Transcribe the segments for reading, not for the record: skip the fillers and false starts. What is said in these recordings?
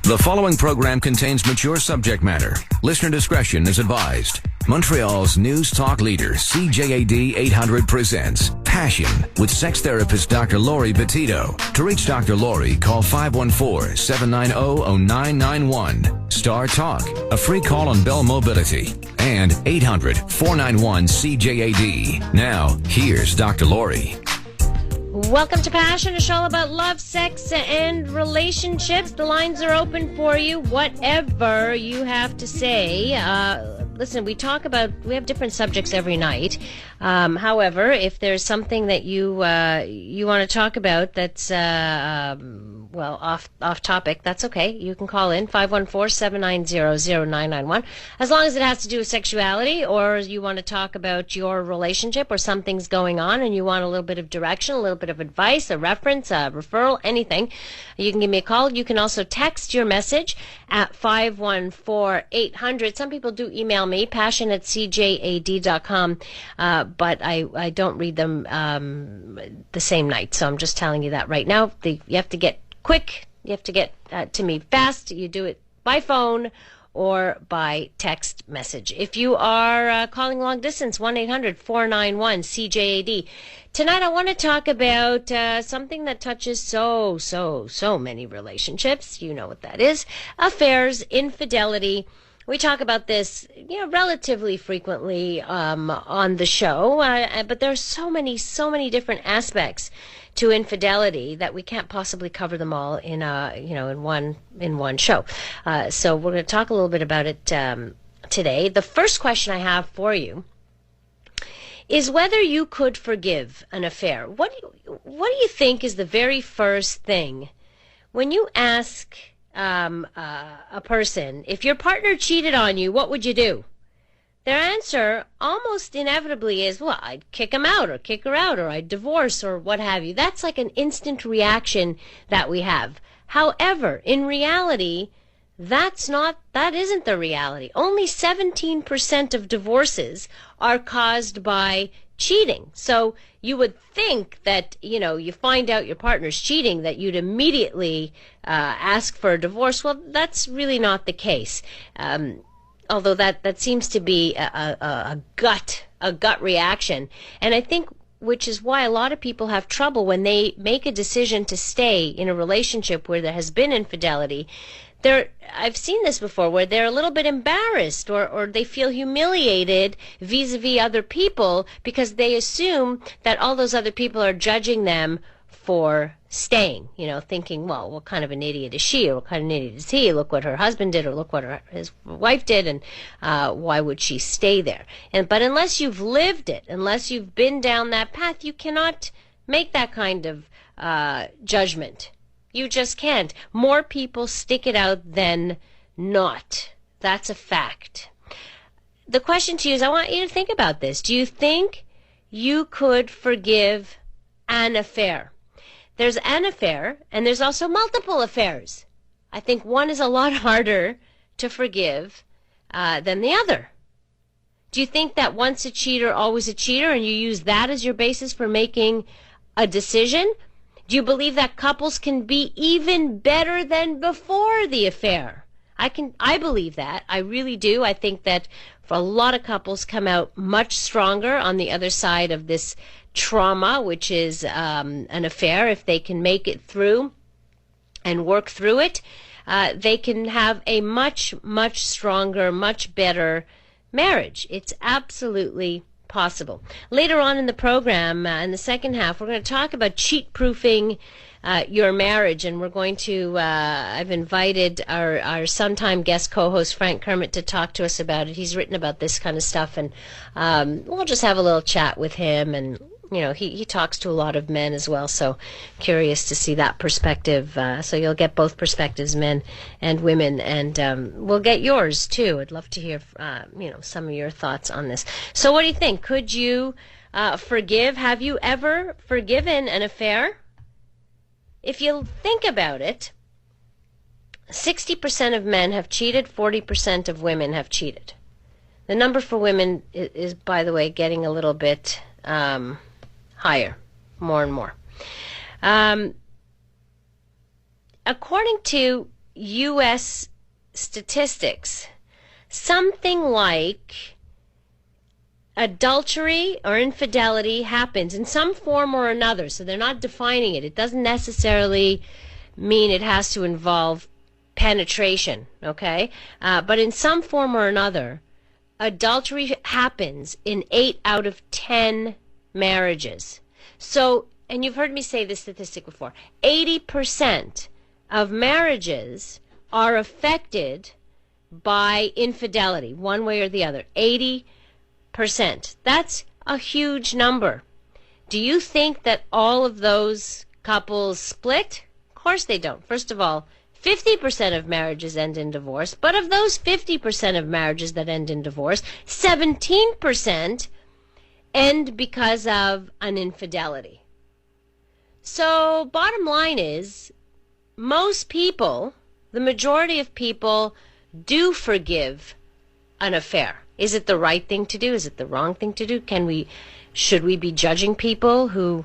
The following program contains mature subject matter. Listener discretion is advised. Montreal's news talk leader, CJAD 800 presents Passion with sex therapist Dr. Laurie Petito. To reach Dr. Laurie, call 514-790-0991. Star Talk, a free call on Bell Mobility. And 800-491-CJAD. Now, here's Dr. Laurie. Welcome to Passion, a show about love, sex, and relationships. The lines are open for you, whatever you have to say. Listen, we have different subjects every night. However, if there's something that you want to talk about that's off topic, that's okay. You can call in 514-790-0991. As long as it has to do with sexuality, or you want to talk about your relationship, or something's going on and you want a little bit of direction, a little bit of advice, a reference, a referral, anything, you can give me a call. You can also text your message at 514-800. Some people do email me, passion@cjad.com, but I don't read them the same night, so I'm just telling you that right now. You have to get quick. You have to get to me fast. You do it by phone or by text message. If you are calling long distance, 1-800-491-CJAD. Tonight I want to talk about something that touches so many relationships. You know what that is. Affairs, infidelity. We talk about this, relatively frequently on the show, but there's so many different aspects to infidelity that we can't possibly cover them all in one show. So we're going to talk a little bit about it today. The first question I have for you is whether you could forgive an affair. What do you think is the very first thing when you ask a person, if your partner cheated on you, what would you do? Their answer almost inevitably is, well, I'd kick him out or kick her out or I'd divorce or what have you. That's like an instant reaction that we have. However, in reality, that isn't the reality. Only 17% of divorces are caused by cheating. So you would think that, you find out your partner's cheating, that you'd immediately ask for a divorce. Well, that's really not the case. Although that seems to be a gut reaction. And I think, which is why a lot of people have trouble when they make a decision to stay in a relationship where there has been infidelity. I've seen this before, where they're a little bit embarrassed or they feel humiliated vis-a-vis other people because they assume that all those other people are judging them for staying, thinking, well, what kind of an idiot is she, or what kind of an idiot is he? Look what her husband did, or look what his wife did, and why would she stay there? But unless you've lived it, unless you've been down that path, you cannot make that kind of judgment. You just can't. More people stick it out than not. That's a fact. The question to you is, I want you to think about this. Do you think you could forgive an affair? There's an affair, and there's also multiple affairs. I think one is a lot harder to forgive than the other. Do you think that once a cheater, always a cheater, and you use that as your basis for making a decision? Do you believe that couples can be even better than before the affair? I believe that. I really do. I think that for a lot of couples come out much stronger on the other side of this trauma, which is an affair. If they can make it through and work through it, they can have a much stronger, much better marriage. It's absolutely possible. Later on in the program, in the second half, we're going to talk about cheat-proofing your marriage, and we're going to, I've invited our sometime guest co-host Frank Kermit to talk to us about it. He's written about this kind of stuff, and we'll just have a little chat with him, and he talks to a lot of men as well, so curious to see that perspective. So you'll get both perspectives, men and women, and we'll get yours too. I'd love to hear, some of your thoughts on this. So what do you think? Could you forgive? Have you ever forgiven an affair? If you think about it, 60% of men have cheated, 40% of women have cheated. The number for women is, by the way, getting a little bit higher, more and more. According to U.S. statistics, something like adultery or infidelity happens in some form or another. So they're not defining it. It doesn't necessarily mean it has to involve penetration, okay? But in some form or another, adultery happens in 8 out of 10 marriages. So, and you've heard me say this statistic before, 80% of marriages are affected by infidelity, one way or the other. 80%. That's a huge number. Do you think that all of those couples split? Of course they don't. First of all, 50% of marriages end in divorce, but of those 50% of marriages that end in divorce, 17% end because of an infidelity. So, bottom line is, most people, the majority of people, do forgive an affair. Is it the right thing to do? Is it the wrong thing to do? Should we be judging people who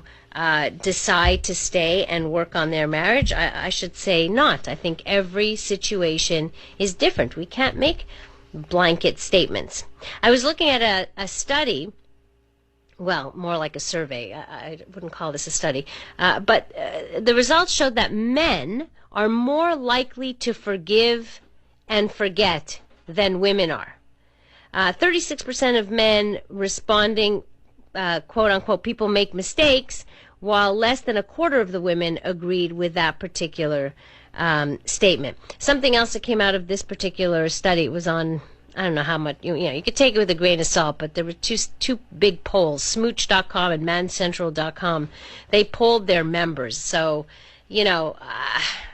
decide to stay and work on their marriage? I should say not. I think every situation is different. We can't make blanket statements. I was looking at a study, well, more like a survey. I wouldn't call this a study. But the results showed that men are more likely to forgive and forget than women are. 36% of men responding, quote unquote, people make mistakes, while less than a quarter of the women agreed with that particular statement. Something else that came out of this particular study, it was on, I don't know how much, you could take it with a grain of salt, but there were two big polls, Smooch.com and ManCentral.com. They polled their members. So,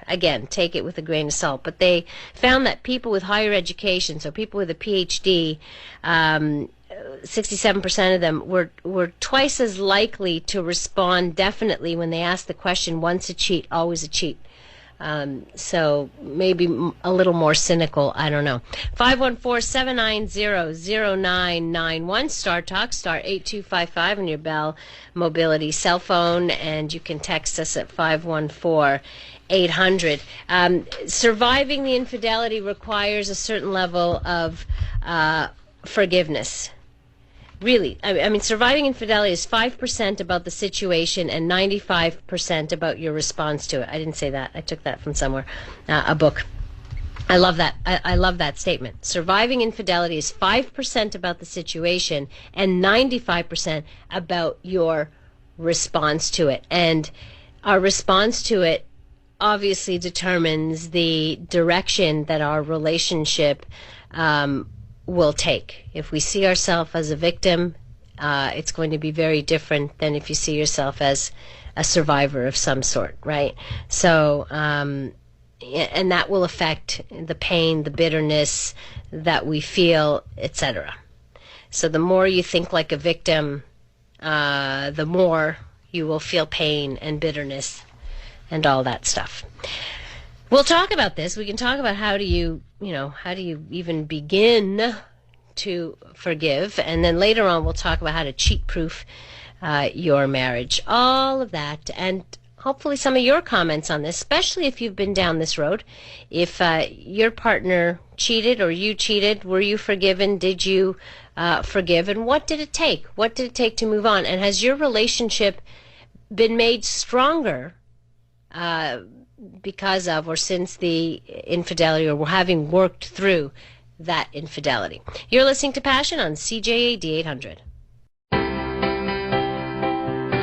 again, take it with a grain of salt. But they found that people with higher education, so people with a PhD, 67% of them were twice as likely to respond definitely when they asked the question, once a cheat, always a cheat. So maybe a little more cynical, I don't know. 514-790-0991, Star Talk, star 8255 on your Bell Mobility cell phone, and you can text us at 514-800. Surviving the infidelity requires a certain level of forgiveness. Really, I mean, surviving infidelity is 5% about the situation and 95% about your response to it. I didn't say that. I took that from somewhere, a book. I love that. I love that statement. Surviving infidelity is 5% about the situation and 95% about your response to it. And our response to it obviously determines the direction that our relationship will take. If we see ourselves as a victim, it's going to be very different than if you see yourself as a survivor of some sort, right? So, and that will affect the pain, the bitterness that we feel, etc. So the more you think like a victim, the more you will feel pain and bitterness and all that stuff. We'll talk about this. We can talk about how do you even begin to forgive, and then later on we'll talk about how to cheat-proof your marriage. All of that, and hopefully some of your comments on this, especially if you've been down this road. If your partner cheated or you cheated, were you forgiven? Did you forgive? And what did it take? What did it take to move on? And has your relationship been made stronger because of or since the infidelity, or having worked through that infidelity? You're listening to Passion on CJAD 800.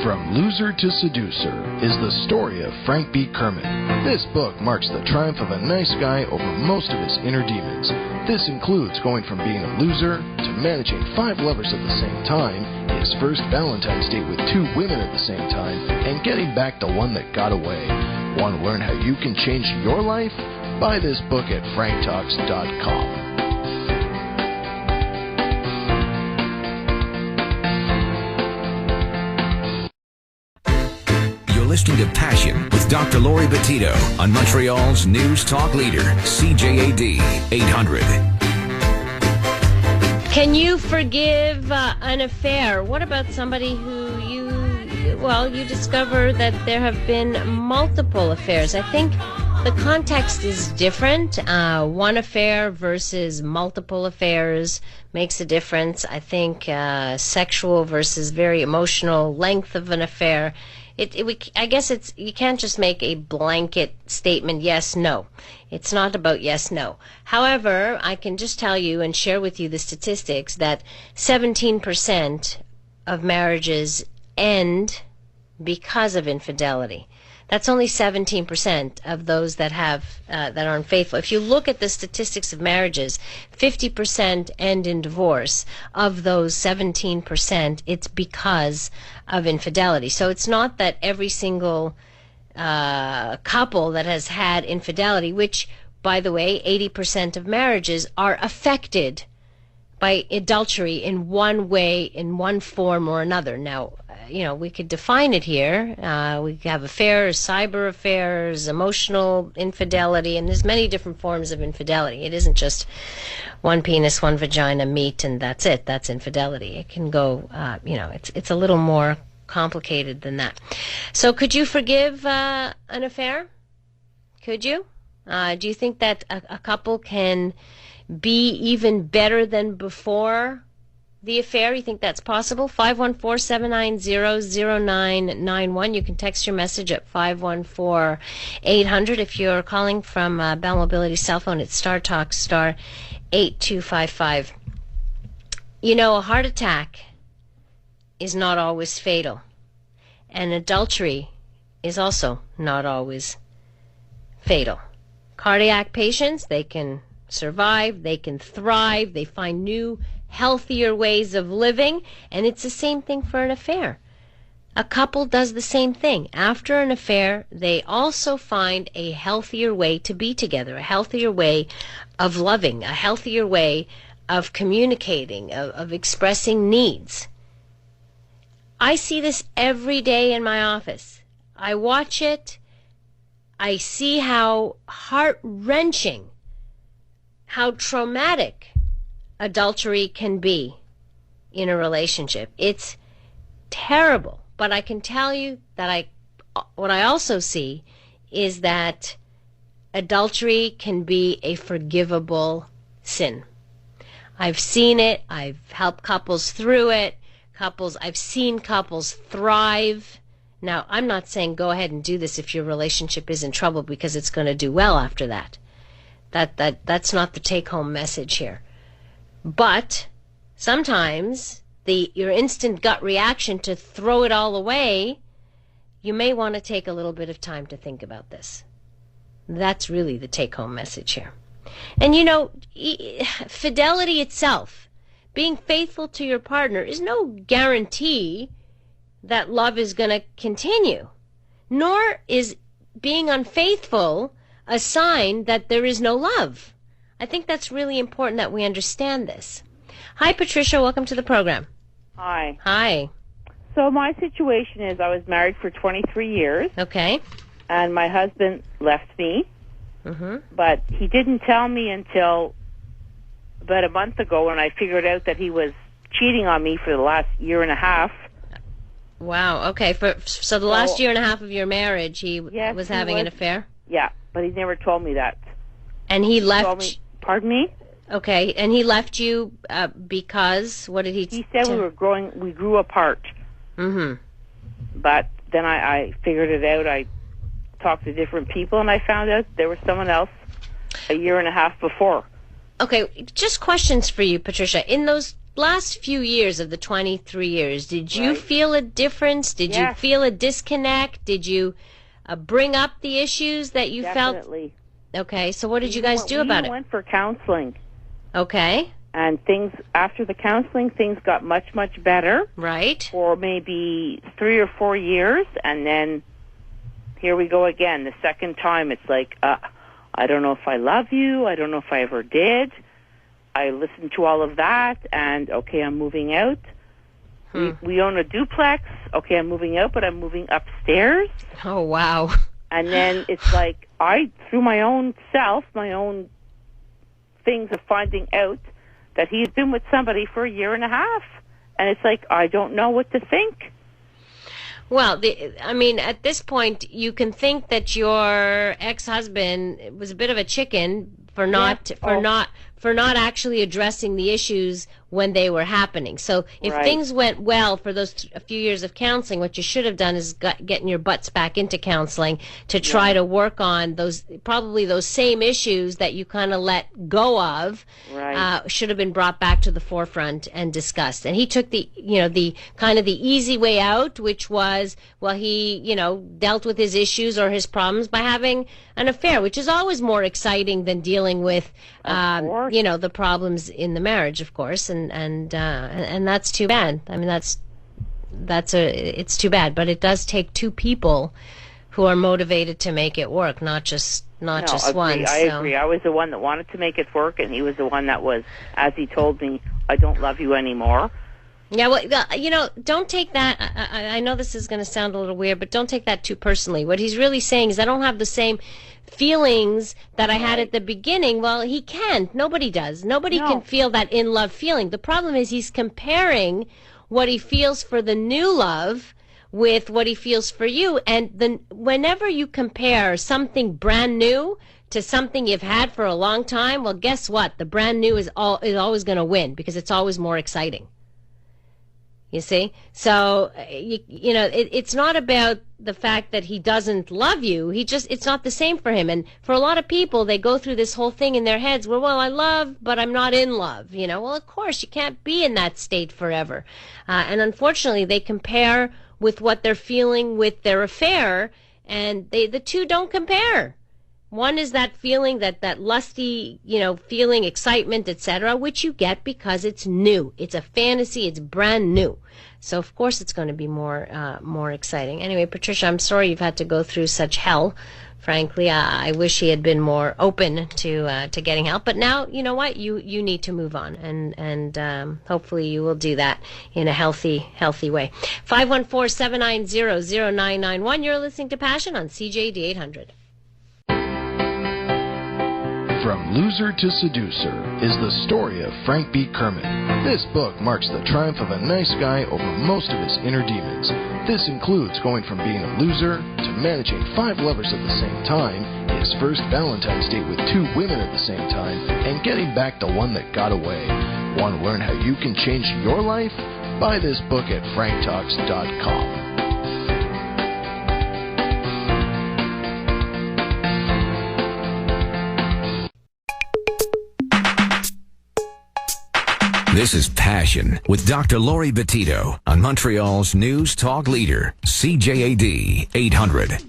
From Loser to Seducer is the story of Frank B. Kermit. This book marks the triumph of a nice guy over most of his inner demons. This includes going from being a loser to managing 5 lovers at the same time, his first Valentine's date with 2 women at the same time, and getting back the one that got away. Want to learn how you can change your life? Buy this book at franktalks.com. Listening to Passion with Dr. Laurie Betito on Montreal's News Talk Leader, CJAD 800. Can you forgive an affair? What about somebody who you discover that there have been multiple affairs? I think The context is different. One affair versus multiple affairs makes a difference. I think sexual versus very emotional length of an affair. I guess you can't just make a blanket statement, yes, no. It's not about yes, no. However, I can just tell you and share with you the statistics that 17% of marriages end because of infidelity. That's only 17% of those that are unfaithful. If you look at the statistics of marriages, 50% end in divorce. Of those 17%, it's because of infidelity. So it's not that every single couple that has had infidelity, which, by the way, 80% of marriages are affected by adultery in one way, in one form or another. Now, we could define it here. We have affairs, cyber affairs, emotional infidelity, and there's many different forms of infidelity. It isn't just one penis, one vagina, meet, and that's it. That's infidelity. It can go, it's a little more complicated than that. So could you forgive an affair? Could you? Do you think that a couple can be even better than before the affair? You think that's possible? 514-790-0991. You can text your message at 514-800. If you're calling from Bell Mobility cell phone, it's Star Talk, star 8255. A heart attack is not always fatal. And adultery is also not always fatal. Cardiac patients, they can survive, they can thrive, they find new, healthier ways of living, and it's the same thing for an affair. A couple does the same thing. After an affair, they also find a healthier way to be together, a healthier way of loving, a healthier way of communicating, of expressing needs. I see this every day in my office. I watch it. I see how heart-wrenching, how traumatic adultery can be in a relationship. It's terrible. But I can tell you that what I also see is that adultery can be a forgivable sin. I've seen it. I've helped couples through it. I've seen couples thrive. Now, I'm not saying go ahead and do this if your relationship is in trouble, because it's going to do well after that. That's not the take-home message here. But sometimes your instant gut reaction to throw it all away, you may want to take a little bit of time to think about this. That's really the take-home message here. And fidelity itself, being faithful to your partner, is no guarantee that love is going to continue. Nor is being unfaithful a sign that there is no love. I think that's really important that we understand this. Hi, Patricia. Welcome to the program. Hi. Hi. So my situation is I was married for 23 years. Okay. And my husband left me. Mm-hmm. But he didn't tell me until about a month ago when I figured out that he was cheating on me for the last year and a half. Wow. Okay. So the last year and a half of your marriage, he was having an affair? Yeah, but he never told me that. And he left... Pardon me? Okay, and he left you because, what did he... He said we grew apart. Mm-hmm. But then I figured it out. I talked to different people, and I found out there was someone else a year and a half before. Okay, just questions for you, Patricia. In those last few years of the 23 years, did you feel a difference? Did you feel a disconnect? Did you bring up the issues that you felt? Definitely. Okay, so what did you guys do about it? We went for counseling. Okay. And after the counseling, things got much, much better. Right. For maybe 3 or 4 years, and then here we go again. The second time, it's like, I don't know if I love you. I don't know if I ever did. I listened to all of that, and okay, I'm moving out. We own a duplex. Okay, I'm moving out, but I'm moving upstairs. Oh, wow. And then it's like through my own self, my own things of finding out that he's been with somebody for a year and a half. And it's like, I don't know what to think. Well, at this point, you can think that your ex-husband was a bit of a chicken for not actually addressing the issues when they were happening. So if things went well for those a few years of counseling, what you should have done is getting your butts back into counseling to try to work on those same issues that you kind of let go of. Should have been brought back to the forefront and discussed. And he took the kind of the easy way out, which was, he dealt with his issues or his problems by having an affair, which is always more exciting than dealing with the problems in the marriage, of course, and that's too bad. I mean, it's too bad, but it does take two people who are motivated to make it work, not just one. I agree. I was the one that wanted to make it work, and he was the one that was, as he told me, I don't love you anymore. Yeah, well, don't take that. I know this is going to sound a little weird, but don't take that too personally. What he's really saying is, I don't have the same feelings that I had at the beginning. Well, he can't. Nobody does. Nobody can feel that in-love feeling. The problem is he's comparing what he feels for the new love with what he feels for you. And whenever you compare something brand new to something you've had for a long time, well, guess what? The brand new is always going to win because it's always more exciting. You see? So, it's not about the fact that he doesn't love you. It's not the same for him. And for a lot of people, they go through this whole thing in their heads where, I love, but I'm not in love. Well, of course, you can't be in that state forever. And unfortunately, they compare with what they're feeling with their affair, and the two don't compare. One is that feeling, that lusty, feeling, excitement, etc., which you get because it's new. It's a fantasy. It's brand new. So, of course, it's going to be more exciting. Anyway, Patricia, I'm sorry you've had to go through such hell. Frankly, I wish he had been more open to getting help. But now, you know what? You need to move on, and hopefully you will do that in a healthy way. 514-790-0991. You're listening to Passion on CJD 800. From Loser to Seducer is the story of Frank B. Kermit. This book marks the triumph of a nice guy over most of his inner demons. This includes going from being a loser to managing 5 lovers at the same time, his first Valentine's date with 2 women at the same time, and getting back the one that got away. Want to learn how you can change your life? Buy this book at franktalks.com. This is Passion with Dr. Laurie Bettito on Montreal's News Talk Leader, CJAD 800.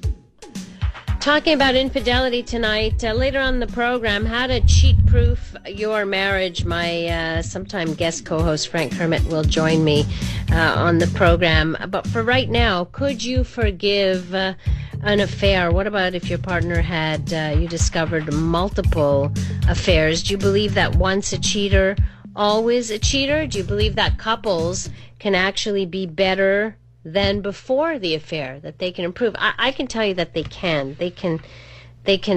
Talking about infidelity tonight. Later on in the program, how to cheat-proof your marriage. My sometime guest co-host Frank Kermit will join me on the program. But for right now, could you forgive an affair? What about if your partner had, you discovered multiple affairs? Do you believe that once a cheater, always a cheater? Do you believe that couples can actually be better than before the affair, that they can improve? I can tell you that they can. They can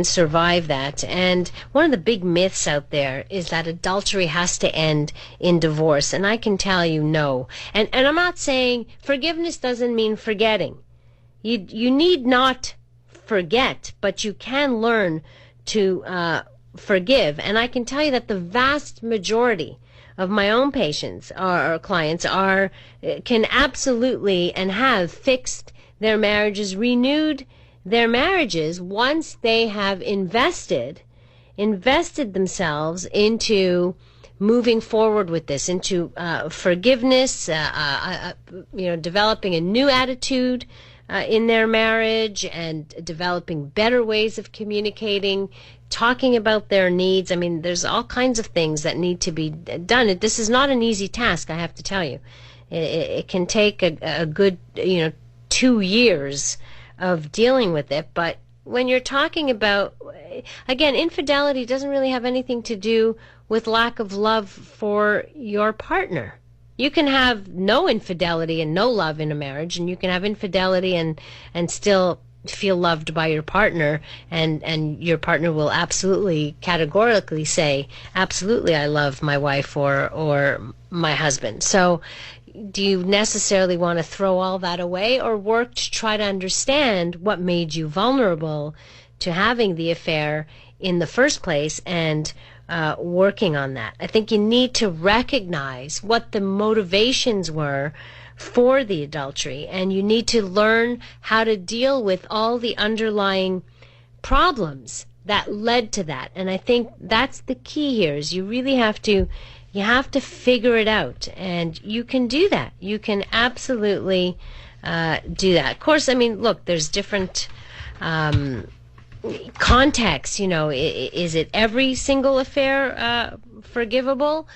survive that. And one of the big myths out there is that adultery has to end in divorce. And I can tell you no. And I'm not saying forgiveness doesn't mean forgetting. You need not forget, but you can learn to forgive. And I can tell you that the vast majority of my own patients or clients can absolutely and have fixed their marriages, renewed their marriages once they have invested themselves into moving forward with this, into forgiveness, developing a new attitude in their marriage and developing better ways of communicating, talking about their needs. I mean, there's all kinds of things that need to be done. This is not an easy task, I have to tell you. It can take a good, 2 years of dealing with it. But when you're talking about, again, infidelity doesn't really have anything to do with lack of love for your partner. You can have no infidelity and no love in a marriage, and you can have infidelity and still feel loved by your partner, and your partner will absolutely categorically say, absolutely, I love my wife or my husband. So do you necessarily want to throw all that away, or work to try to understand what made you vulnerable to having the affair in the first place, and working on that? I think you need to recognize what the motivations were for the adultery, and you need to learn how to deal with all the underlying problems that led to that. And I think that's the key here, is you really have to figure it out, and you can do that. You can absolutely do that. Of course, I mean, look, there's different contexts. Is it every single affair forgivable?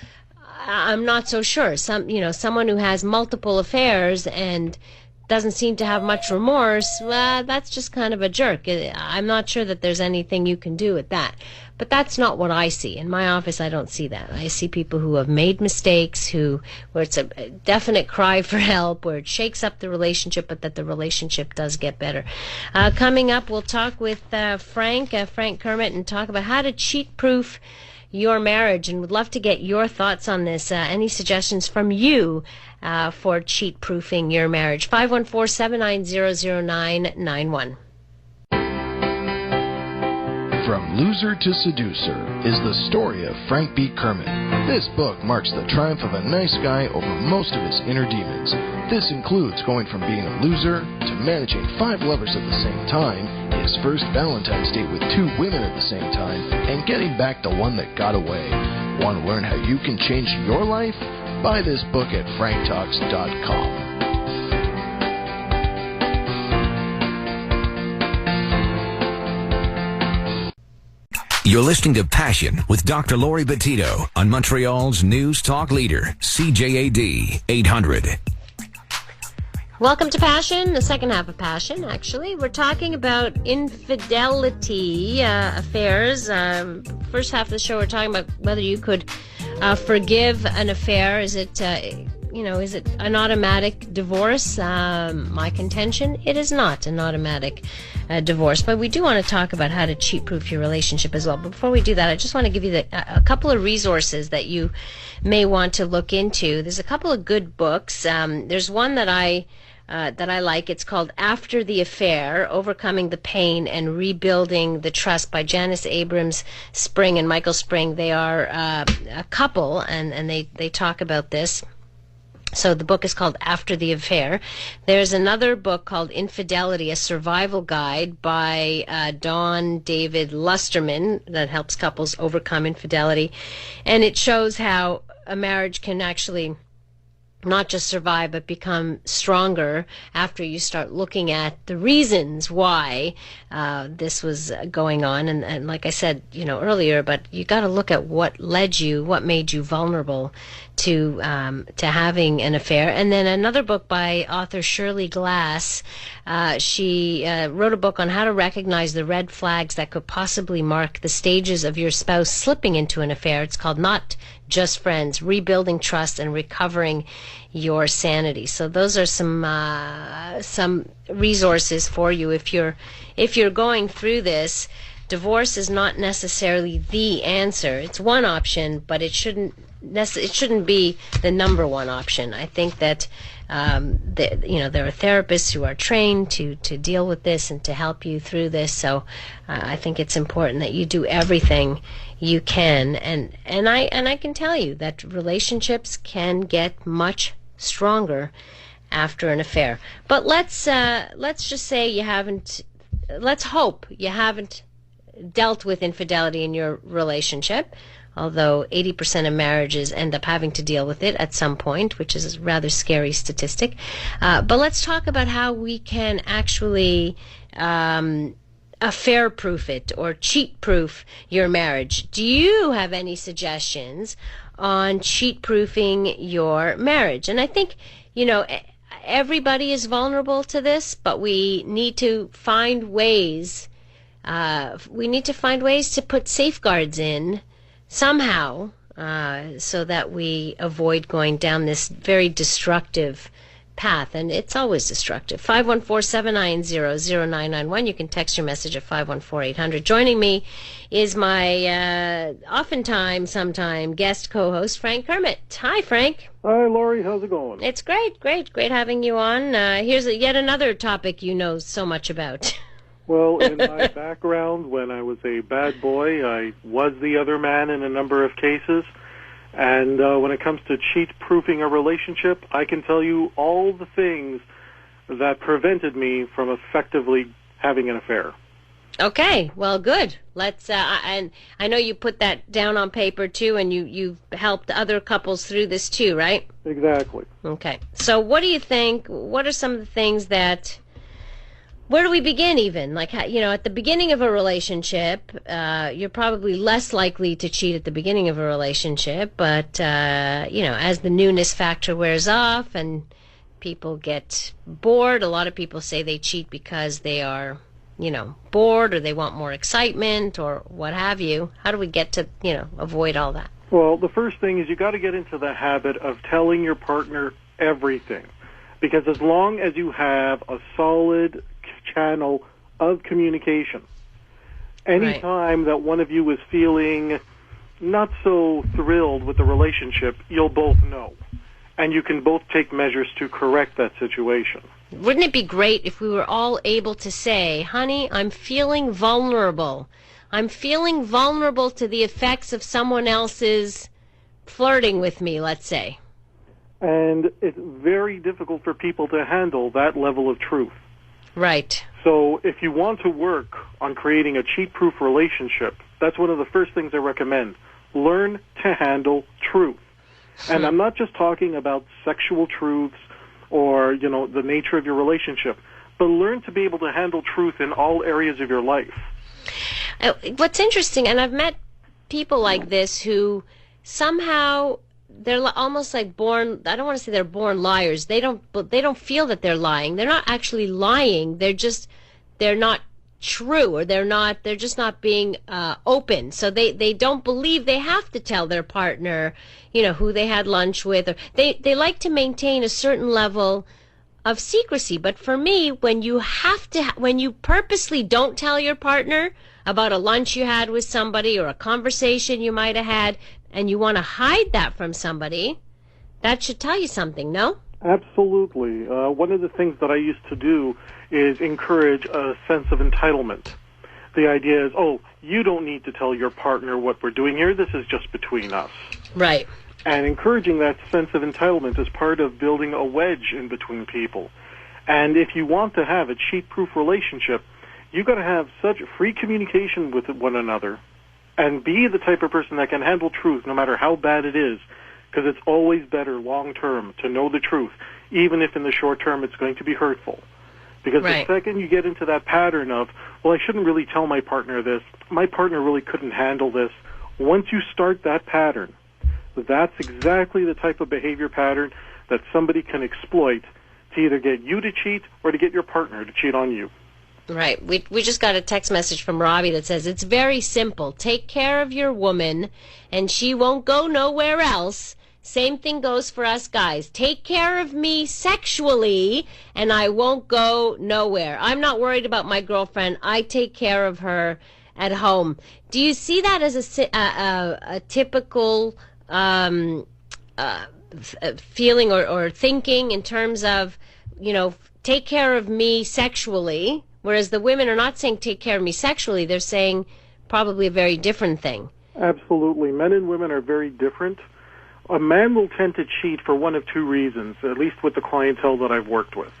I'm not so sure. Someone who has multiple affairs and doesn't seem to have much remorse, well, that's just kind of a jerk. I'm not sure that there's anything you can do with that. But that's not what I see. In my office, I don't see that. I see people who have made mistakes, where it's a definite cry for help, where it shakes up the relationship, but that the relationship does get better. Coming up, we'll talk with Frank Kermit, and talk about how to cheat-proof your marriage, and would love to get your thoughts on this. Any suggestions from you for cheat-proofing your marriage? 514-790-0991. From Loser to Seducer is the story of Frank B. Kermit. This book marks the triumph of a nice guy over most of his inner demons. This includes going from being a loser to managing 5 lovers at the same time, his first Valentine's date with 2 women at the same time, and getting back the one that got away. Want to learn how you can change your life? Buy this book at franktalks.com. You're listening to Passion with Dr. Laurie Bettito on Montreal's News Talk Leader, CJAD 800. Welcome to Passion, the second half of Passion, actually. We're talking about infidelity affairs. First half of the show, we're talking about whether you could forgive an affair. Is it an automatic divorce? My contention, it is not an automatic divorce. But we do want to talk about how to cheat-proof your relationship as well. But before we do that, I just want to give you a couple of resources that you may want to look into. There's a couple of good books. There's one that I like. It's called After the Affair, Overcoming the Pain and Rebuilding the Trust by Janice Abrams Spring and Michael Spring. They are a couple, and they talk about this. So the book is called After the Affair. There's another book called Infidelity, a Survival Guide by Don David Lusterman that helps couples overcome infidelity. And it shows how a marriage can actually not just survive, but become stronger after you start looking at the reasons why this was going on. And like I said, earlier, but you got to look at what made you vulnerable to having an affair. And then another book by author Shirley Glass. She wrote a book on how to recognize the red flags that could possibly mark the stages of your spouse slipping into an affair. It's called Not Just Friends: Rebuilding Trust and Recovering Your Sanity. So those are some resources for you if you're going through this. Divorce is not necessarily the answer. It's one option, but it shouldn't be the number one option. I think that there are therapists who are trained to deal with this and to help you through this. So I think it's important that you do everything you can, and I can tell you that relationships can get much stronger after an affair. But let's just say let's hope you haven't dealt with infidelity in your relationship, although 80% of marriages end up having to deal with it at some point, which is a rather scary statistic. But let's talk about how we can actually affair-proof it or cheat-proof your marriage. Do you have any suggestions on cheat-proofing your marriage? And I think, everybody is vulnerable to this, but we need to find ways. We need to find ways to put safeguards in somehow, so that we avoid going down this very destructive path, and it's always destructive. 514-790-0991. You can text your message at 514-800. Joining me is my sometime guest co-host, Frank Kermit. Hi, Frank. Hi, Laurie. How's it going? It's great having you on. Here's yet another topic you know so much about. Well, in my background, when I was a bad boy, I was the other man in a number of cases. And when it comes to cheat-proofing a relationship, I can tell you all the things that prevented me from effectively having an affair. Okay, well, good. Let's. And I know you put that down on paper too, and you've helped other couples through this too, right? Exactly. Okay. So, what do you think? What are some of the things that? Where do we begin even? Like, at the beginning of a relationship, you're probably less likely to cheat at the beginning of a relationship, but, as the newness factor wears off and people get bored, a lot of people say they cheat because they are, bored or they want more excitement or what have you. How do we get to, avoid all that? Well, the first thing is you got to get into the habit of telling your partner everything. Because as long as you have a solid channel of communication, anytime that one of you is feeling not so thrilled with the relationship, you'll both know. And you can both take measures to correct that situation. Wouldn't it be great if we were all able to say, honey, I'm feeling vulnerable. I'm feeling vulnerable to the effects of someone else's flirting with me, let's say. And it's very difficult for people to handle that level of truth. Right. So if you want to work on creating a cheat-proof relationship, that's one of the first things I recommend. Learn to handle truth. And I'm not just talking about sexual truths or, the nature of your relationship, but learn to be able to handle truth in all areas of your life. What's interesting, and I've met people like this who somehow they're almost like born, I don't want to say they're born liars. They don't feel that they're lying. They're not actually lying. They're not true, or they're just not being open. So they don't believe they have to tell their partner, who they had lunch with, or they like to maintain a certain level of secrecy. But for me, when you purposely don't tell your partner about a lunch you had with somebody or a conversation you might have had, and you want to hide that from somebody, that should tell you something, no? Absolutely. One of the things that I used to do is encourage a sense of entitlement. The idea is, you don't need to tell your partner what we're doing here. This is just between us. Right. And encouraging that sense of entitlement is part of building a wedge in between people. And if you want to have a cheat-proof relationship, you've got to have such free communication with one another and be the type of person that can handle truth no matter how bad it is, because it's always better long-term to know the truth, even if in the short term it's going to be hurtful. Because the second you get into that pattern of, I shouldn't really tell my partner this, my partner really couldn't handle this, once you start that pattern, that's exactly the type of behavior pattern that somebody can exploit to either get you to cheat or to get your partner to cheat on you. Right. We just got a text message from Robbie that says, it's very simple. Take care of your woman, and she won't go nowhere else. Same thing goes for us guys. Take care of me sexually, and I won't go nowhere. I'm not worried about my girlfriend. I take care of her at home. Do you see that as a typical feeling or thinking in terms of, take care of me sexually? Whereas the women are not saying take care of me sexually, they're saying probably a very different thing. Absolutely. Men and women are very different. A man will tend to cheat for one of two reasons, at least with the clientele that I've worked with.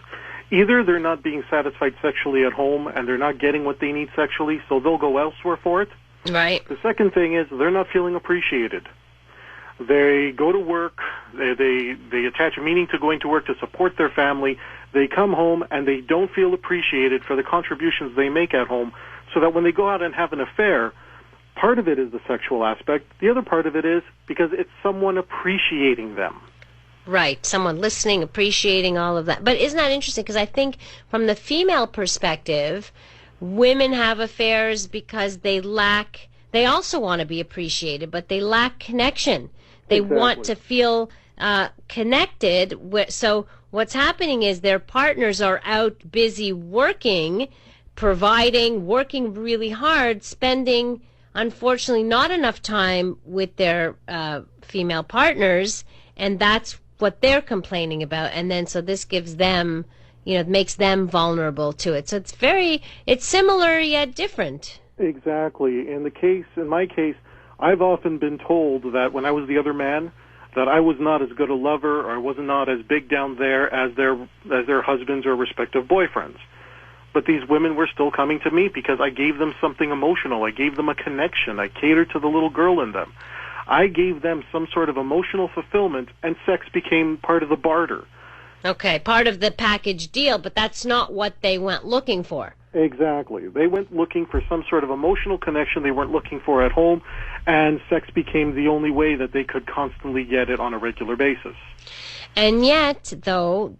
Either they're not being satisfied sexually at home and they're not getting what they need sexually, so they'll go elsewhere for it. Right. The second thing is they're not feeling appreciated. They go to work, they attach a meaning to going to work to support their family. They come home and they don't feel appreciated for the contributions they make at home, so that when they go out and have an affair, part of it is the sexual aspect. The other part of it is because it's someone appreciating them. Right. Someone listening, appreciating all of that. But isn't that interesting? Because I think from the female perspective, women have affairs because they also want to be appreciated, but they lack connection. They want to feel connected. So what's happening is their partners are out busy working, providing, working really hard, spending, unfortunately, not enough time with their female partners, and that's what they're complaining about. And then so this gives them, it makes them vulnerable to it. So it's similar yet different. Exactly. In my case, I've often been told that when I was the other man, that I was not as good a lover, or I was not as big down there as their husbands or respective boyfriends. But these women were still coming to me because I gave them something emotional. I gave them a connection. I catered to the little girl in them. I gave them some sort of emotional fulfillment, and sex became part of the barter. Okay, part of the package deal, but that's not what they went looking for. Exactly. They went looking for some sort of emotional connection they weren't looking for at home, and sex became the only way that they could constantly get it on a regular basis. And yet, though,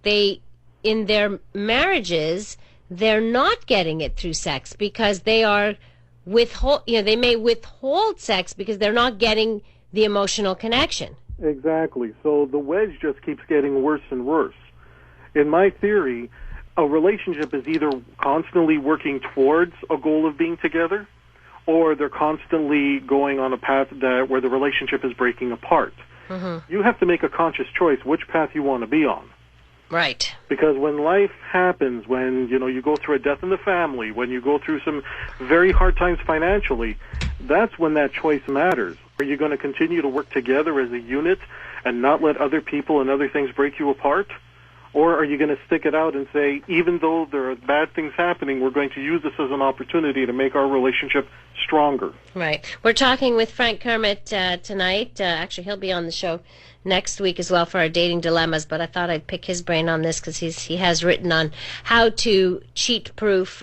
in their marriages, they're not getting it through sex because they are they may withhold sex because they're not getting the emotional connection. Exactly. So the wedge just keeps getting worse and worse. In my theory, a relationship is either constantly working towards a goal of being together, or they're constantly going on a path where the relationship is breaking apart. Mm-hmm. You have to make a conscious choice which path you want to be on. Right. Because when life happens, when you go through a death in the family, when you go through some very hard times financially, that's when that choice matters. Are you going to continue to work together as a unit and not let other people and other things break you apart? Or are you going to stick it out and say, even though there are bad things happening, we're going to use this as an opportunity to make our relationship stronger? Right. We're talking with Frank Kermit tonight. Actually, he'll be on the show next week as well for our dating dilemmas, but I thought I'd pick his brain on this because he has written on how to cheat-proof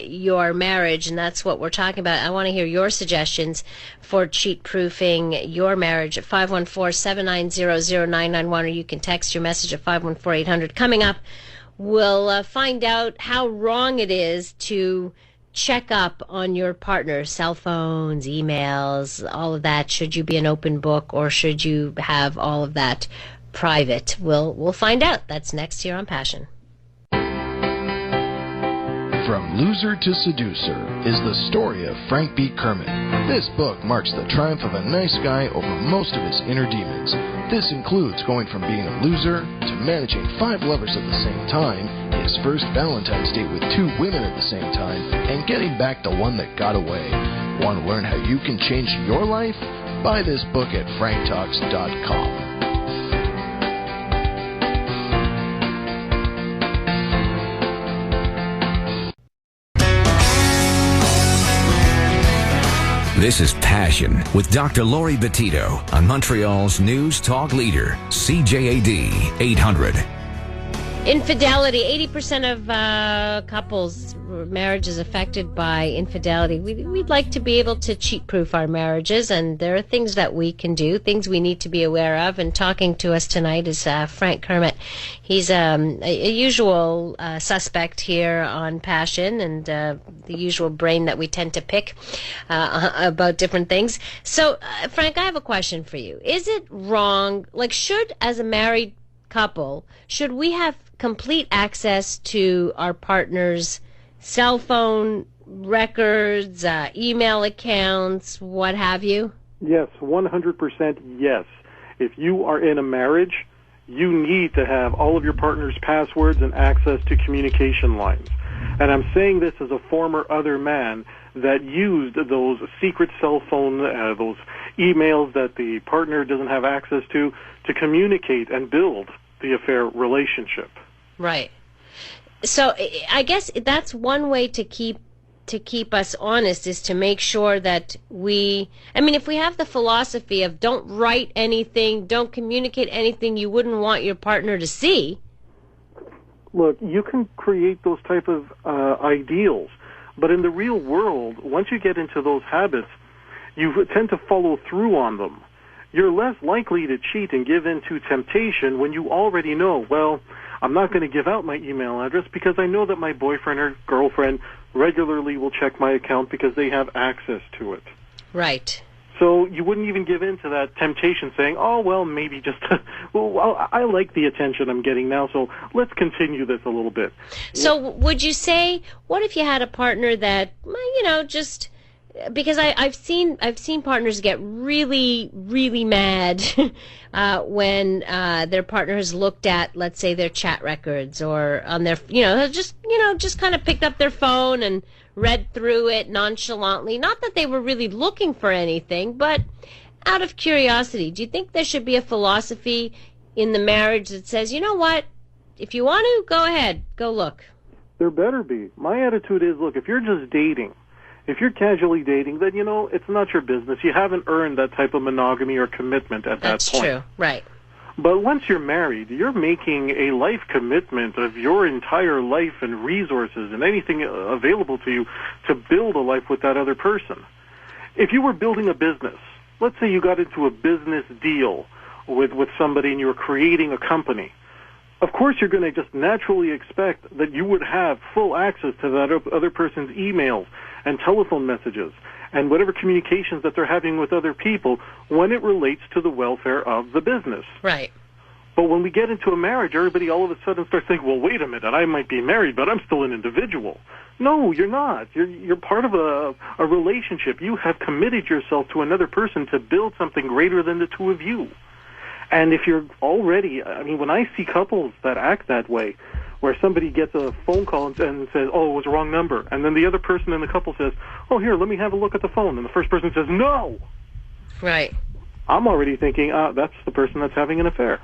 your marriage, and that's what we're talking about. I want to hear your suggestions for cheat-proofing your marriage at 514-790-0991, or you can text your message at 514-800. Coming up, we'll find out how wrong it is to check up on your partner, cell phones, emails, all of that. Should you be an open book, or should you have all of that private? We'll find out. That's next here on Passion. From Loser to Seducer is the story of Frank B. Kermit. This book marks the triumph of a nice guy over most of his inner demons. This includes going from being a loser to managing 5 lovers at the same time, his first Valentine's date with 2 women at the same time, and getting back the one that got away. Want to learn how you can change your life? Buy this book at franktalks.com. This is Passion with Dr. Laurie Betito on Montreal's News Talk Leader, CJAD 800. Infidelity. 80% of couples' marriage is affected by infidelity. We'd like to be able to cheat-proof our marriages, and there are things that we can do, things we need to be aware of. And talking to us tonight is Frank Kermit. He's a usual suspect here on Passion, and the usual brain that we tend to pick about different things. So, Frank, I have a question for you. Is it wrong, as a married couple, should we have complete access to our partner's cell phone records, email accounts, what have you? Yes, 100% yes. If you are in a marriage, you need to have all of your partner's passwords and access to communication lines. And I'm saying this as a former other man that used those secret cell phone, those emails that the partner doesn't have access to communicate and build the affair relationship. Right. So I guess that's one way to keep us honest, is to make sure that if we have the philosophy of don't write anything, don't communicate anything you wouldn't want your partner to see. Look, you can create those type of ideals, but in the real world, once you get into those habits, you tend to follow through on them. You're less likely to cheat and give in to temptation when you already know, well, I'm not going to give out my email address because I know that my boyfriend or girlfriend regularly will check my account because they have access to it. Right. So you wouldn't even give in to that temptation saying, oh, well, maybe just, well, I like the attention I'm getting now, so let's continue this a little bit. So would you say, what if you had a partner that, just, because I've seen partners get really, really mad when their partner has looked at, let's say, their chat records or on their, just kind of picked up their phone and read through it nonchalantly. Not that they were really looking for anything, but out of curiosity. Do you think there should be a philosophy in the marriage that says, you know what, if you want to, go ahead, go look? There better be. My attitude is, look, if you're just dating, if you're casually dating, then, it's not your business. You haven't earned that type of monogamy or commitment at that point. That's true, right. But once you're married, you're making a life commitment of your entire life and resources and anything available to you to build a life with that other person. If you were building a business, let's say you got into a business deal with somebody and you were creating a company, of course you're going to just naturally expect that you would have full access to that other person's emails and telephone messages and whatever communications that they're having with other people when it relates to the welfare of the business. Right. But when we get into a marriage, everybody all of a sudden starts thinking, well, wait a minute, I might be married, but I'm still an individual. No, you're not. You're part of a relationship. You have committed yourself to another person to build something greater than the two of you. And if you're already, when I see couples that act that way, where somebody gets a phone call and says, oh, it was the wrong number, and then the other person in the couple says, oh, here, let me have a look at the phone, and the first person says, no. Right. I'm already thinking, that's the person that's having an affair.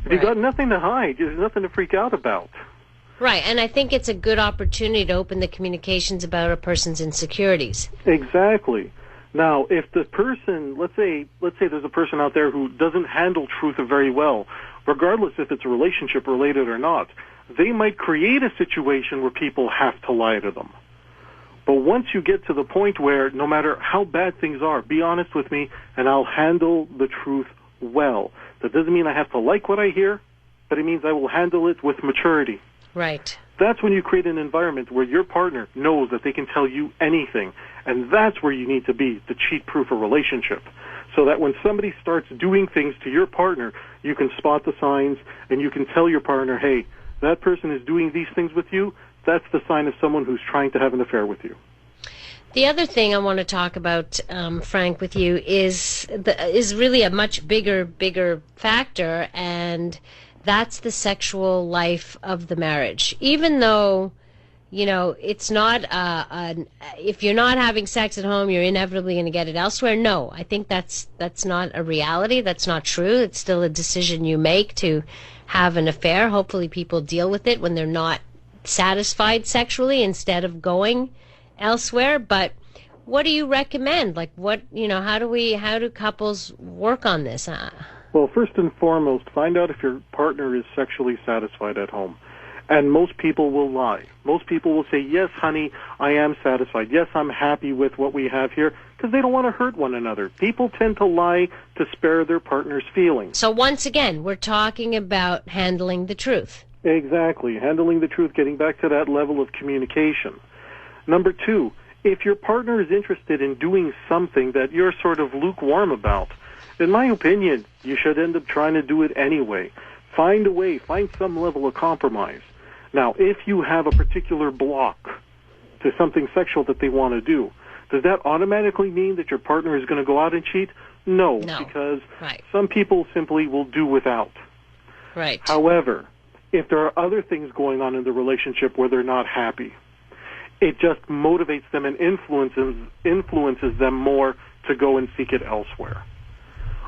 If you've got nothing to hide, there's nothing to freak out about. Right, and I think it's a good opportunity to open the communications about a person's insecurities. Exactly. Now, if the person, let's say there's a person out there who doesn't handle truth very well, regardless if it's relationship related or not, they might create a situation where people have to lie to them. But once you get to the point where no matter how bad things are, be honest with me and I'll handle the truth well. That doesn't mean I have to like what I hear, but it means I will handle it with maturity. Right. That's when you create an environment where your partner knows that they can tell you anything. And that's where you need to be to cheat-proof a relationship. So that when somebody starts doing things to your partner, you can spot the signs and you can tell your partner, hey, that person is doing these things with you. That's the sign of someone who's trying to have an affair with you. The other thing I want to talk about, Frank, with you is really a much bigger factor, and that's the sexual life of the marriage. Even though, it's not, if you're not having sex at home, you're inevitably going to get it elsewhere. No, I think that's not a reality. That's not true. It's still a decision you make to have an affair. Hopefully people deal with it when they're not satisfied sexually instead of going elsewhere. But what do you recommend? Like, how do couples work on this? Well, first and foremost, find out if your partner is sexually satisfied at home. And most people will lie. Most people will say, yes, honey, I am satisfied. Yes, I'm happy with what we have here, because they don't want to hurt one another. People tend to lie to spare their partner's feelings. So once again, we're talking about handling the truth. Exactly. Handling the truth, getting back to that level of communication. Number two, if your partner is interested in doing something that you're sort of lukewarm about, in my opinion, you should end up trying to do it anyway. Find a way, find some level of compromise. Now, if you have a particular block to something sexual that they want to do, does that automatically mean that your partner is going to go out and cheat? No. Because some people simply will do without. Right. However, if there are other things going on in the relationship where they're not happy, it just motivates them and influences them more to go and seek it elsewhere.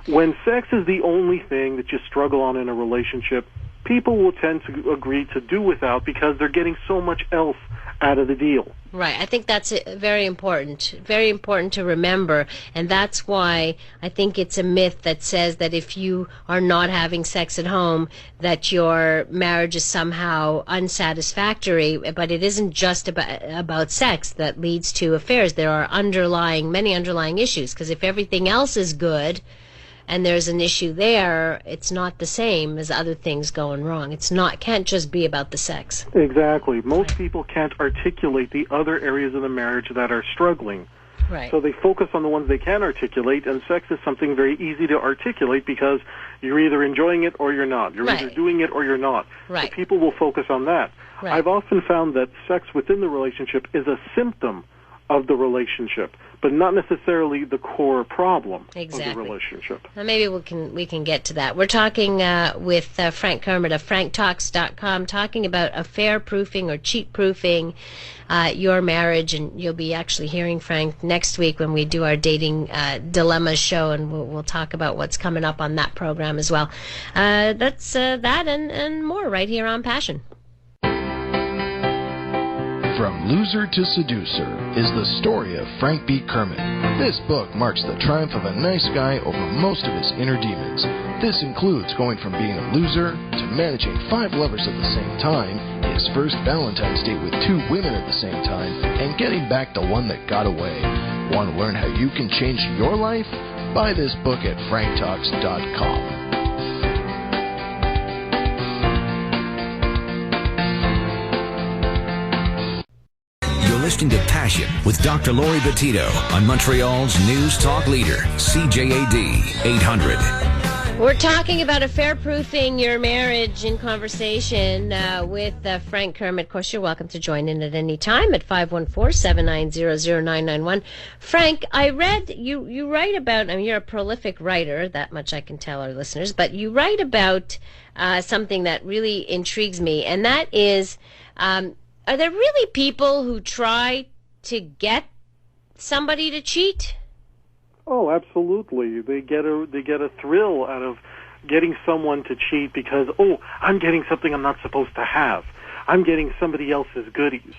When sex is the only thing that you struggle on in a relationship, people will tend to agree to do without because they're getting so much else out of the deal. Right. I think that's very important to remember. And that's why I think it's a myth that says that if you are not having sex at home, that your marriage is somehow unsatisfactory. But it isn't just about sex that leads to affairs. There are many underlying issues. Because if everything else is good, and there's an issue there, it's not the same as other things going wrong. Can't just be about the sex. Exactly. Most people can't articulate the other areas of the marriage that are struggling. Right. So they focus on the ones they can articulate, and sex is something very easy to articulate because you're either enjoying it or you're not. You're either doing it or you're not. Right. So people will focus on that. Right. I've often found that sex within the relationship is a symptom of the relationship, but not necessarily the core problem of the relationship. Well, maybe we can get to that. We're talking with Frank Kermit of franktalks.com, talking about affair-proofing or cheat-proofing your marriage, and you'll be actually hearing Frank next week when we do our dating dilemmas show, and we'll talk about what's coming up on that program as well. That's that and more right here on Passion. From Loser to Seducer is the story of Frank B. Kermit. This book marks the triumph of a nice guy over most of his inner demons. This includes going from being a loser to managing 5 lovers at the same time, his first Valentine's date with 2 women at the same time, and getting back the one that got away. Want to learn how you can change your life? Buy this book at franktalks.com. Listening to Passion with Dr. Laurie Bettito on Montreal's News Talk Leader, CJAD 800. We're talking about affair-proofing your marriage in conversation with Frank Kermit. Of course, you're welcome to join in at any time at 514-790-0991. Frank, I read you write about, I mean, you're a prolific writer, that much I can tell our listeners, but you write about something that really intrigues me, and that is... are there really people who try to get somebody to cheat? Oh, absolutely. They get a thrill out of getting someone to cheat because, I'm getting something I'm not supposed to have. I'm getting somebody else's goodies.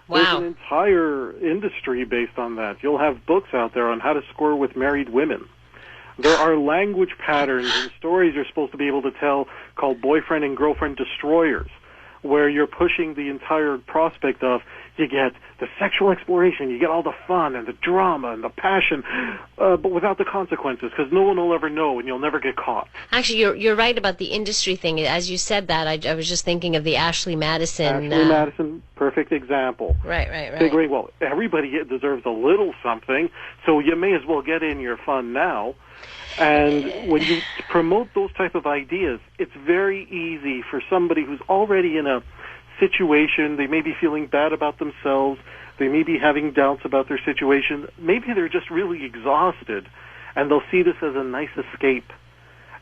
Wow. There's an entire industry based on that. You'll have books out there on how to score with married women. There are language patterns and stories you're supposed to be able to tell called boyfriend and girlfriend destroyers, where you're pushing the entire prospect of you get the sexual exploration, you get all the fun and the drama and the passion, but without the consequences, because no one will ever know and you'll never get caught. Actually, you're right about the industry thing. As you said that, I was just thinking of the Ashley Madison. Ashley Madison, perfect example. Right. Figuring, well, everybody deserves a little something, so you may as well get in your fun now. And when you promote those type of ideas, it's very easy for somebody who's already in a situation, they may be feeling bad about themselves, they may be having doubts about their situation, maybe they're just really exhausted, and they'll see this as a nice escape.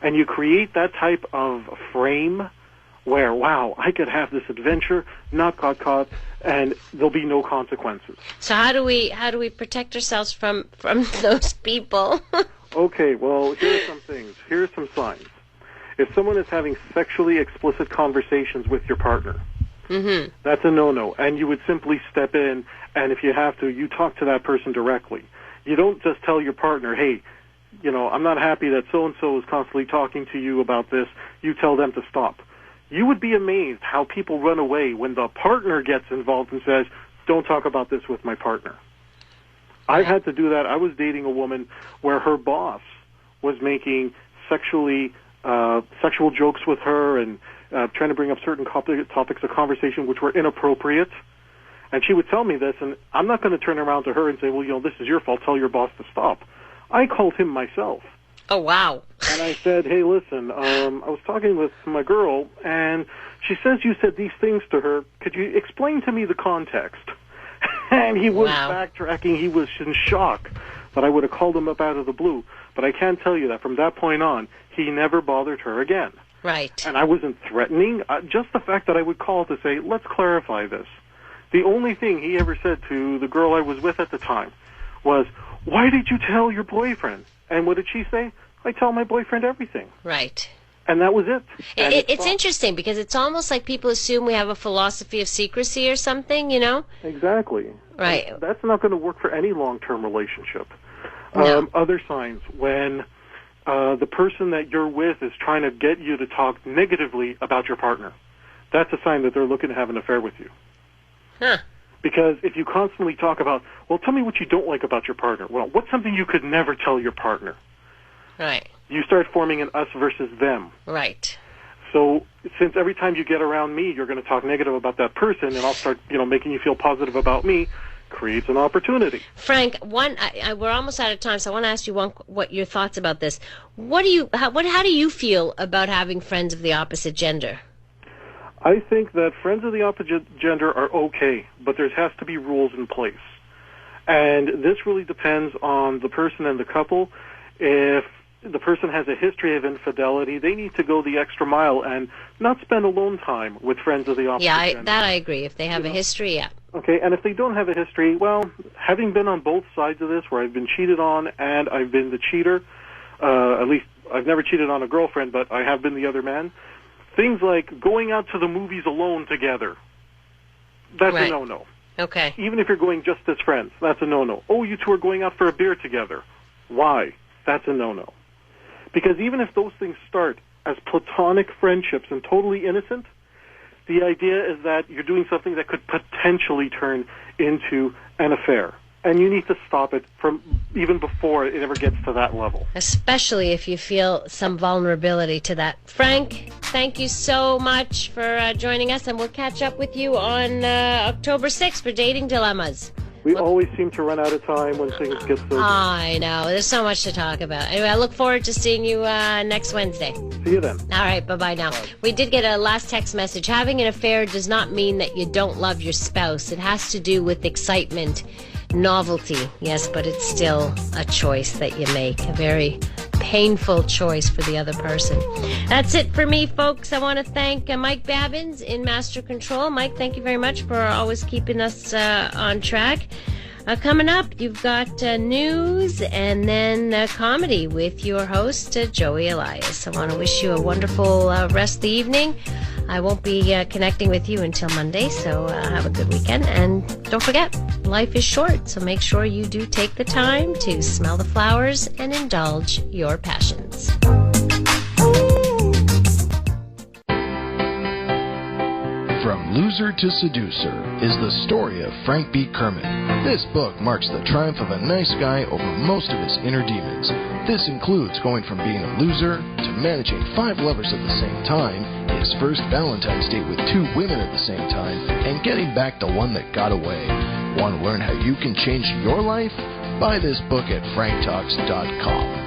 And you create that type of frame where, wow, I could have this adventure, not got caught, and there'll be no consequences. So how do we protect ourselves from those people? Okay, well, here are some things. Here are some signs. If someone is having sexually explicit conversations with your partner, that's a no-no. And you would simply step in, and if you have to, you talk to that person directly. You don't just tell your partner, hey, I'm not happy that so-and-so is constantly talking to you about this. You tell them to stop. You would be amazed how people run away when the partner gets involved and says, don't talk about this with my partner. I've had to do that. I was dating a woman where her boss was making sexual jokes with her and trying to bring up certain topics of conversation which were inappropriate. And she would tell me this, and I'm not going to turn around to her and say, well, this is your fault. Tell your boss to stop. I called him myself. Oh, wow. And I said, hey, listen, I was talking with my girl, and she says you said these things to her. Could you explain to me the context? And he was backtracking. He was in shock that I would have called him up out of the blue. But I can tell you that from that point on, he never bothered her again. Right. And I wasn't threatening. Just the fact that I would call to say, let's clarify this. The only thing he ever said to the girl I was with at the time was, why did you tell your boyfriend? And what did she say? I tell my boyfriend everything. Right. And that was it. It's interesting because it's almost like people assume we have a philosophy of secrecy or something, Exactly. Right. And that's not going to work for any long-term relationship. No. Other signs, when the person that you're with is trying to get you to talk negatively about your partner, that's a sign that they're looking to have an affair with you. Huh. Because if you constantly talk about, well, tell me what you don't like about your partner. Well, what's something you could never tell your partner? Right. You start forming an us versus them. Right. So since every time you get around me, you're going to talk negative about that person, and I'll start, making you feel positive about me, creates an opportunity. Frank, we're almost out of time, so I want to ask you what your thoughts about this. How do you feel about having friends of the opposite gender? I think that friends of the opposite gender are okay, but there has to be rules in place. And this really depends on the person and the couple. If the person has a history of infidelity, they need to go the extra mile and not spend alone time with friends of the opposite gender. Yeah, I agree. If they have a history, yeah. Okay, and if they don't have a history, well, having been on both sides of this, where I've been cheated on and I've been the cheater, at least I've never cheated on a girlfriend, but I have been the other man, things like going out to the movies alone together, that's a no-no. Okay. Even if you're going just as friends, that's a no-no. Oh, you two are going out for a beer together. Why? That's a no-no. Because even if those things start as platonic friendships and totally innocent, the idea is that you're doing something that could potentially turn into an affair. And you need to stop it from even before it ever gets to that level. Especially if you feel some vulnerability to that. Frank, thank you so much for joining us, and we'll catch up with you on October 6th for Dating Dilemmas. We always seem to run out of time when things get so good. I know. There's so much to talk about. Anyway, I look forward to seeing you next Wednesday. See you then. All right, bye-bye now. Bye. We did get a last text message. Having an affair does not mean that you don't love your spouse. It has to do with excitement, novelty. Yes, but it's still a choice that you make. A very painful choice for the other person. That's it for me, folks. I want to thank Mike Babbins in Master Control. Mike, thank you very much for always keeping us on track. Coming up, you've got news and then comedy with your host, Joey Elias. I want to wish you a wonderful rest of the evening. I won't be connecting with you until Monday, so have a good weekend. And don't forget, life is short, so make sure you do take the time to smell the flowers and indulge your passions. From Loser to Seducer is the story of Frank B. Kermit. This book marks the triumph of a nice guy over most of his inner demons. This includes going from being a loser to managing 5 lovers at the same time, his first Valentine's date with 2 women at the same time, and getting back the one that got away. Want to learn how you can change your life? Buy this book at franktalks.com.